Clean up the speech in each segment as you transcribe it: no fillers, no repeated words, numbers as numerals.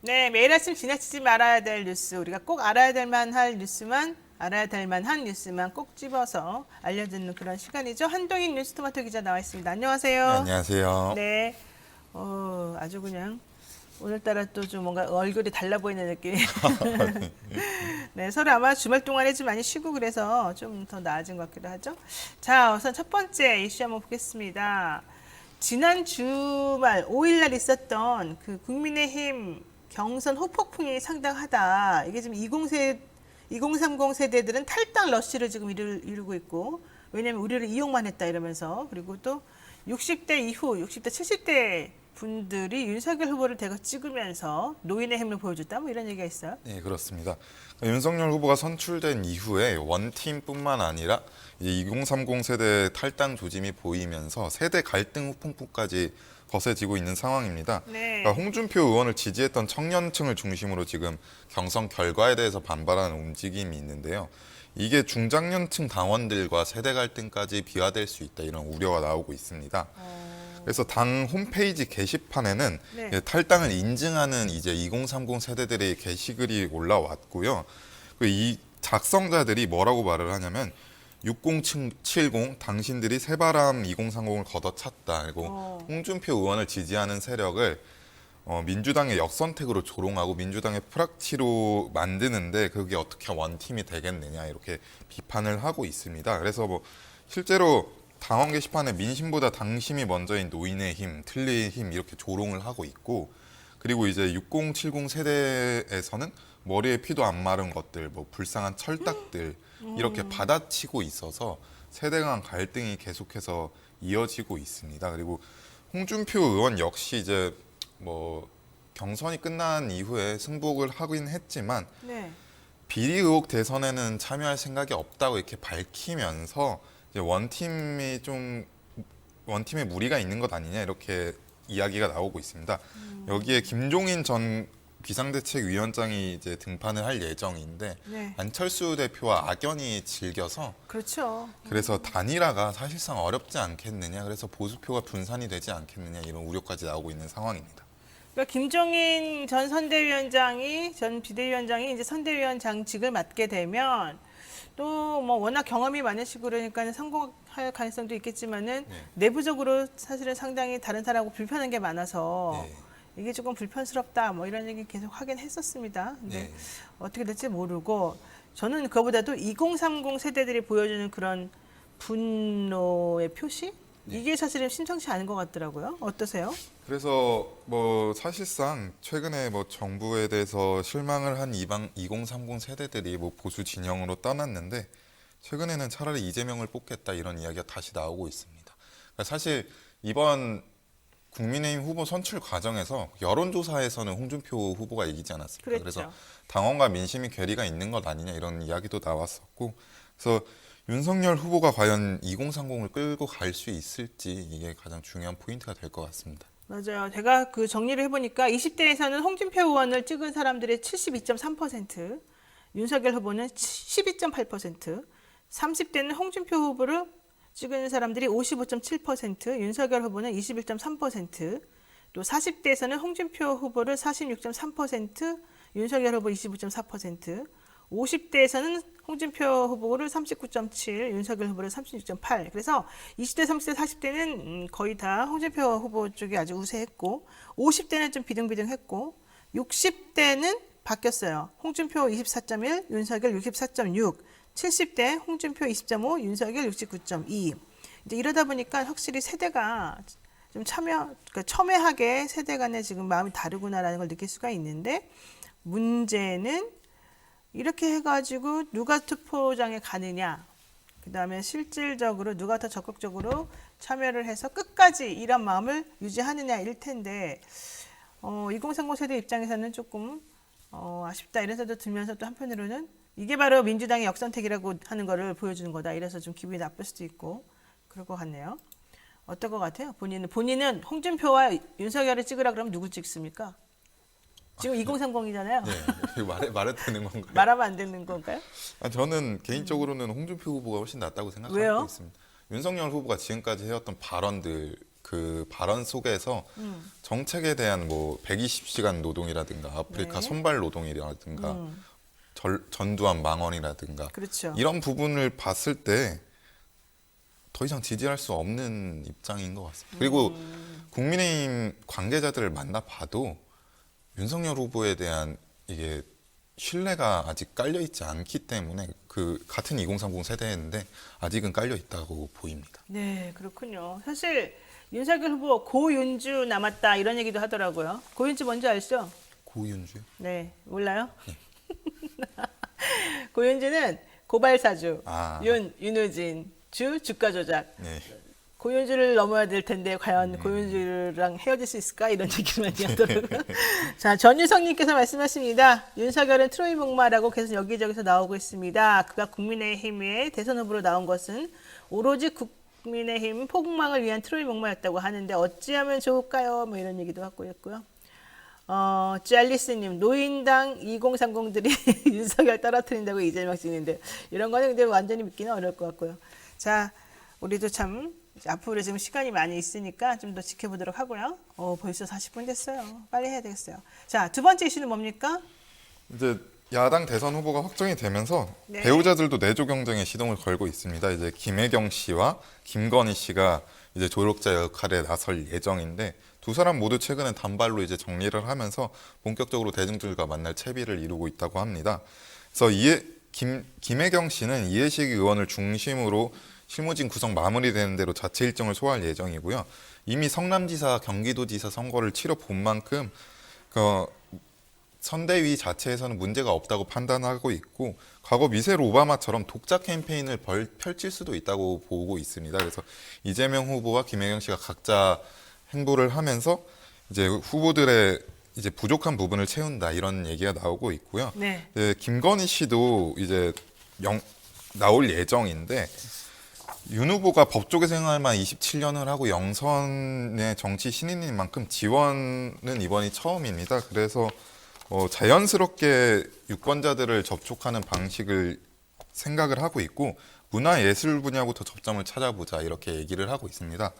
네, 매일 아침 지나치지 말아야 될 뉴스, 우리가 꼭 알아야 될 만한 뉴스만, 알아야 될 만한 뉴스만 꼭 집어서 알려드리는 그런 시간이죠. 한동인 뉴스토마토 기자 나와 있습니다. 네, 안녕하세요. 안녕하세요. 네, 아주 그냥 오늘따라 또 좀 뭔가 얼굴이 달라 보이는 느낌이. 네, 서로 아마 주말 동안에 좀 많이 쉬고 그래서 좀 더 나아진 것 같기도 하죠. 자, 우선 첫 번째 이슈 한번 보겠습니다. 지난 주말 5일날 있었던 그 국민의힘 경선 후폭풍이 상당하다. 이게 지금 2030 세대들은 탈당 러쉬를 지금 이루고 있고, 왜냐하면 우리를 이용만 했다 이러면서, 그리고 또 60대 이후 60대 70대 분들이 윤석열 후보를 대거 찍으면서 노인의 힘을 보여줬다 뭐 이런 얘기가 있어요. 네, 그렇습니다. 윤석열 후보가 선출된 이후에 원팀뿐만 아니라 이제 2030 세대 탈당 조짐이 보이면서 세대 갈등 후폭풍까지 거세지고 있는 상황입니다. 네. 그러니까 홍준표 의원을 지지했던 청년층을 중심으로 지금 경선 결과에 대해서 반발하는 움직임이 있는데요. 이게 중장년층 당원들과 세대 갈등까지 비화될 수 있다 이런 우려가 나오고 있습니다. 그래서 당 홈페이지 게시판에는 네. 탈당을 인증하는 이제 2030 세대들의 게시글이 올라왔고요. 이 작성자들이 뭐라고 말을 하냐면 6070 당신들이 새바람 2030을 걷어찼다. 그리고 홍준표 의원을 지지하는 세력을 민주당의 역선택으로 조롱하고 민주당의 프락치로 만드는데 그게 어떻게 원팀이 되겠느냐 이렇게 비판을 하고 있습니다. 그래서 뭐 실제로 당원 게시판에 민심보다 당심이 먼저인 노인의 힘, 틀리의 힘 이렇게 조롱을 하고 있고 그리고 이제 6070 세대에서는 머리에 피도 안 마른 것들, 뭐 불쌍한 철딱들 이렇게 받아치고 있어서 세대 간 갈등이 계속해서 이어지고 있습니다. 그리고 홍준표 의원 역시 이제 뭐 경선이 끝난 이후에 승복을 하긴 했지만 네. 비리 의혹 대선에는 참여할 생각이 없다고 이렇게 밝히면서 이제 원팀에 무리가 있는 것 아니냐 이렇게 이야기가 나오고 있습니다. 여기에 김종인 전 비상대책위원장이 이제 등판을 할 예정인데 네. 안철수 대표와 악연이 질겨서 그렇죠. 그래서 단일화가 사실상 어렵지 않겠느냐 그래서 보수표가 분산이 되지 않겠느냐 이런 우려까지 나오고 있는 상황입니다. 그러니까 김종인 전 비대위원장이 이제 선대위원장직을 맡게 되면 또 뭐 워낙 경험이 많으시고 그러니까 성공할 가능성도 있겠지만은 네. 내부적으로 사실은 상당히 다른 사람하고 불편한 게 많아서 네. 이게 조금 불편스럽다 뭐 이런 얘기 계속 하긴 했었습니다. 근데 네. 어떻게 될지 모르고 저는 그거보다도 2030 세대들이 보여주는 그런 분노의 표시 이게 사실은 심상치 않은 것 같더라고요. 어떠세요? 그래서 뭐 사실상 최근에 뭐 정부에 대해서 실망을 한 2030 세대들이 뭐 보수 진영으로 떠났는데 최근에는 차라리 이재명을 뽑겠다 이런 이야기가 다시 나오고 있습니다. 그러니까 사실 이번 국민의힘 후보 선출 과정에서 여론조사에서는 홍준표 후보가 이기지 않았습니까? 그랬죠. 그래서 당원과 민심이 괴리가 있는 것 아니냐 이런 이야기도 나왔었고 그래서 윤석열 후보가 과연 2030을 끌고 갈 수 있을지 이게 가장 중요한 포인트가 될 것 같습니다. 맞아요. 제가 그 정리를 해보니까 20대에서는 홍준표 의원을 찍은 사람들의 72.3%, 윤석열 후보는 12.8%, 30대는 홍준표 후보를 찍은 사람들이 55.7%, 윤석열 후보는 21.3%, 또 40대에서는 홍준표 후보를 46.3%, 윤석열 후보 25.4%, 50대에서는 홍준표 후보를 39.7, 윤석열 후보를 36.8. 그래서 20대, 30대, 40대는 거의 다 홍준표 후보 쪽이 아주 우세했고 50대는 좀 비등비등했고 60대는 바뀌었어요. 홍준표 24.1, 윤석열 64.6, 70대 홍준표 20.5, 윤석열 69.2. 이제 이러다 보니까 확실히 세대가 좀 그러니까 첨예하게 세대 간에 지금 마음이 다르구나라는 걸 느낄 수가 있는데 문제는 이렇게 해가지고 누가 투표장에 가느냐, 그 다음에 실질적으로 누가 더 적극적으로 참여를 해서 끝까지 이런 마음을 유지하느냐일 텐데 2030 세대 입장에서는 조금 아쉽다 이런 생각도 들면서 또 한편으로는 이게 바로 민주당의 역선택이라고 하는 거를 보여주는 거다 이래서 좀 기분이 나쁠 수도 있고 그럴 것 같네요. 어떨 것 같아요? 본인은 홍준표와 윤석열을 찍으라 그러면 누구 찍습니까? 지금 2030이잖아요. 네, 말해도 되는 건가요? 말하면 안 되는 건가요? 저는 개인적으로는 홍준표 후보가 훨씬 낫다고 생각하고 왜요? 있습니다. 윤석열 후보가 지금까지 해왔던 발언들 그 발언 속에서 정책에 대한 뭐 120시간 노동이라든가 아프리카 네. 손발 노동이라든가 전두환 망언이라든가 그렇죠. 이런 부분을 봤을 때 더 이상 지지할 수 없는 입장인 것 같습니다. 그리고 국민의힘 관계자들을 만나봐도 윤석열 후보에 대한 이게 신뢰가 아직 깔려 있지 않기 때문에 그 같은 2030 세대인데 아직은 깔려 있다고 보입니다. 네, 그렇군요. 사실 윤석열 후보 고윤주 남았다 이런 얘기도 하더라고요. 고윤주 뭔지 알죠? 고윤주요? 네, 몰라요? 고윤주는 고발사주, 아. 윤우진, 주가 조작. 네. 고윤주를 넘어야 될 텐데 과연 고윤주랑 헤어질 수 있을까 이런 얘기를 많이 하더라고요. 자, 전유성님께서 말씀하십니다. 윤석열은 트로이 목마라고 계속 여기저기서 나오고 있습니다. 그가 국민의힘의 대선 후보로 나온 것은 오로지 국민의힘 폭망을 위한 트로이 목마였다고 하는데 어찌하면 좋을까요? 뭐 이런 얘기도 하고 있고요. 짤리스님, 노인당 2030들이 윤석열 떨어뜨린다고 이재명 씨는데 이런 거는 근데 완전히 믿기는 어려울 것 같고요. 자, 우리도 참 앞으로 지금 시간이 많이 있으니까 좀 더 지켜보도록 하고요. 벌써 40분 됐어요. 빨리 해야 되겠어요. 자, 두 번째 이슈는 뭡니까? 이제 야당 대선 후보가 확정이 되면서 네. 배우자들도 내조 경쟁에 시동을 걸고 있습니다. 이제 김혜경 씨와 김건희 씨가 이제 조력자 역할에 나설 예정인데 두 사람 모두 최근에 단발로 이제 정리를 하면서 본격적으로 대중들과 만날 채비를 이루고 있다고 합니다. 그래서 김혜경 씨는 이해식 의원을 중심으로 실무진 구성 마무리되는 대로 자체 일정을 소화할 예정이고요. 이미 성남지사, 경기도지사 선거를 치러 본 만큼 선대위 자체에서는 문제가 없다고 판단하고 있고 과거 미셀 오바마처럼 독자 캠페인을 펼칠 수도 있다고 보고 있습니다. 그래서 이재명 후보와 김혜경 씨가 각자 행보를 하면서 이제 후보들의 이제 부족한 부분을 채운다 이런 얘기가 나오고 있고요. 네. 김건희 씨도 이제 나올 예정인데 윤 후보가 법조계 생활만 27년을 하고 영선의 정치 신인인 만큼 지원은 이번이 처음입니다. 그래서 자연스럽게 유권자들을 접촉하는 방식을 생각을 하고 있고 문화예술 분야부터 접점을 찾아보자 이렇게 얘기를 하고 있습니다.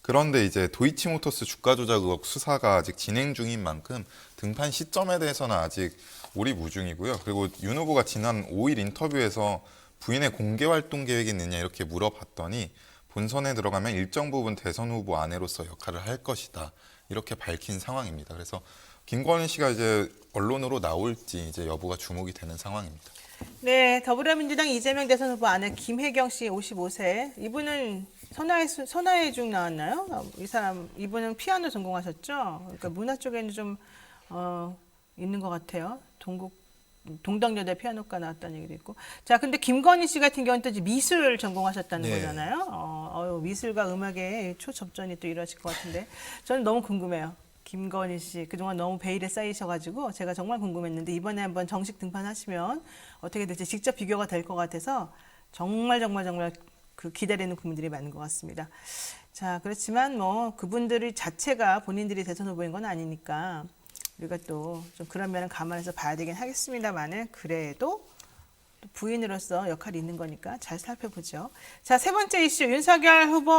그런데 이제 도이치모터스 주가 조작 의혹 수사가 아직 진행 중인 만큼 등판 시점에 대해서는 아직 오리무중이고요. 그리고 윤 후보가 지난 5일 인터뷰에서 부인의 공개 활동 계획이 있느냐 이렇게 물어봤더니 본선에 들어가면 일정 부분 대선 후보 아내로서 역할을 할 것이다 이렇게 밝힌 상황입니다. 그래서 김건희 씨가 이제 언론으로 나올지 이제 여부가 주목이 되는 상황입니다. 네, 더불어민주당 이재명 대선 후보 아내 김혜경 씨 55세. 이분은 선화의 중 나왔나요? 이분은 피아노 전공하셨죠? 그러니까 문화 쪽에는 좀 있는 것 같아요. 동덕여대 피아노과 나왔다는 얘기도 있고. 자, 근데 김건희 씨 같은 경우는 또 이제 미술 전공하셨다는 네. 거잖아요. 미술과 음악의 초접전이 또 이루어질 것 같은데 저는 너무 궁금해요. 김건희 씨 그동안 너무 베일에 쌓이셔가지고 제가 정말 궁금했는데 이번에 한번 정식 등판하시면 어떻게 될지 직접 비교가 될 것 같아서 정말 그 기다리는 국민들이 많은 것 같습니다. 자, 그렇지만 뭐 그분들이 자체가 본인들이 대선 후보인 건 아니니까 우리가 또 좀 그런 면은 감안해서 봐야 되긴 하겠습니다만은 그래도 부인으로서 역할이 있는 거니까 잘 살펴보죠. 자, 세 번째 이슈 윤석열 후보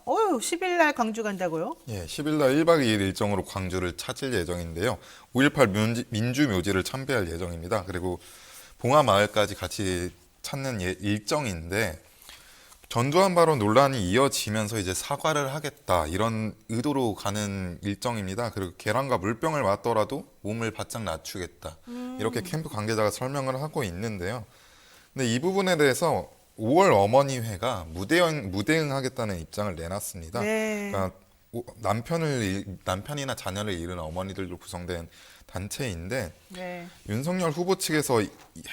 10일 날 광주 간다고요? 예, 10일 날 1박 2일 일정으로 광주를 찾을 예정인데요. 5.18 민주묘지를 참배할 예정입니다. 그리고 봉화마을까지 같이 찾는 일정인데 전두환 발언 논란이 이어지면서 이제 사과를 하겠다 이런 의도로 가는 일정입니다. 그리고 계란과 물병을 맞더라도 몸을 바짝 낮추겠다 이렇게 캠프 관계자가 설명을 하고 있는데요. 근데 이 부분에 대해서 5월 어머니회가 무대응하겠다는 입장을 내놨습니다. 네. 그러니까 남편이나 자녀를 잃은 어머니들로 구성된 단체인데 네. 윤석열 후보 측에서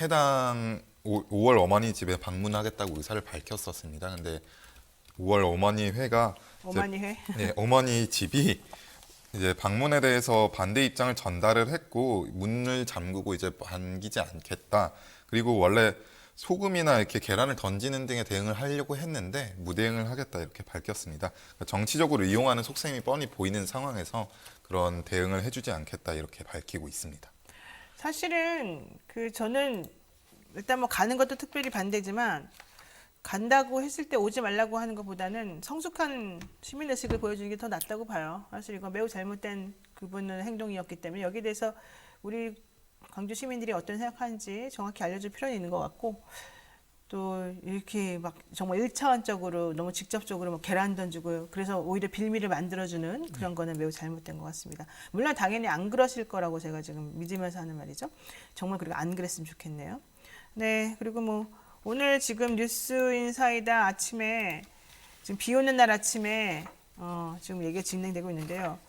해당 5월 어머니 집에 방문하겠다고 의사를 밝혔었습니다. 근데 5월 어머니회가 어머니회. 네, 어머니 집이 이제 방문에 대해서 반대 입장을 전달을 했고 문을 잠그고 이제 반기지 않겠다. 그리고 원래 소금이나 이렇게 계란을 던지는 등의 대응을 하려고 했는데 무대응을 하겠다 이렇게 밝혔습니다. 그러니까 정치적으로 이용하는 속셈이 뻔히 보이는 상황에서 그런 대응을 해주지 않겠다 이렇게 밝히고 있습니다. 사실은 저는 일단 뭐 가는 것도 특별히 반대지만 간다고 했을 때 오지 말라고 하는 것보다는 성숙한 시민의식을 보여주는 게 더 낫다고 봐요. 사실 이거 매우 잘못된 그분의 행동이었기 때문에 여기에 대해서 우리 광주 시민들이 어떤 생각하는지 정확히 알려줄 필요는 있는 것 같고, 또 이렇게 막 정말 1차원적으로 너무 직접적으로 뭐 계란 던지고 그래서 오히려 빌미를 만들어주는 그런 거는 매우 잘못된 것 같습니다. 물론 당연히 안 그러실 거라고 제가 지금 믿으면서 하는 말이죠. 정말 그리고 안 그랬으면 좋겠네요. 네, 그리고 뭐 오늘 지금 뉴스인사이다 아침에 지금 비 오는 날 아침에 지금 얘기가 진행되고 있는데요.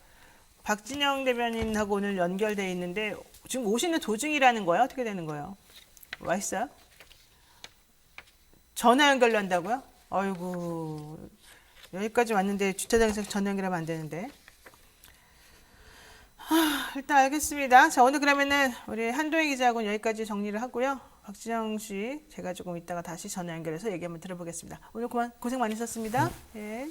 박진영 대변인하고 오늘 연결돼 있는데 지금 오시는 도중이라는 거예요? 어떻게 되는 거예요? 와 있어요? 전화 연결로 한다고요? 아이고, 여기까지 왔는데 주차장에서 전화 연결하면 안 되는데. 일단 알겠습니다. 자, 오늘 그러면은 우리 한도희 기자하고는 여기까지 정리를 하고요. 박진영 씨, 제가 조금 이따가 다시 전화 연결해서 얘기 한번 들어보겠습니다. 오늘 고생 많으셨습니다. 예.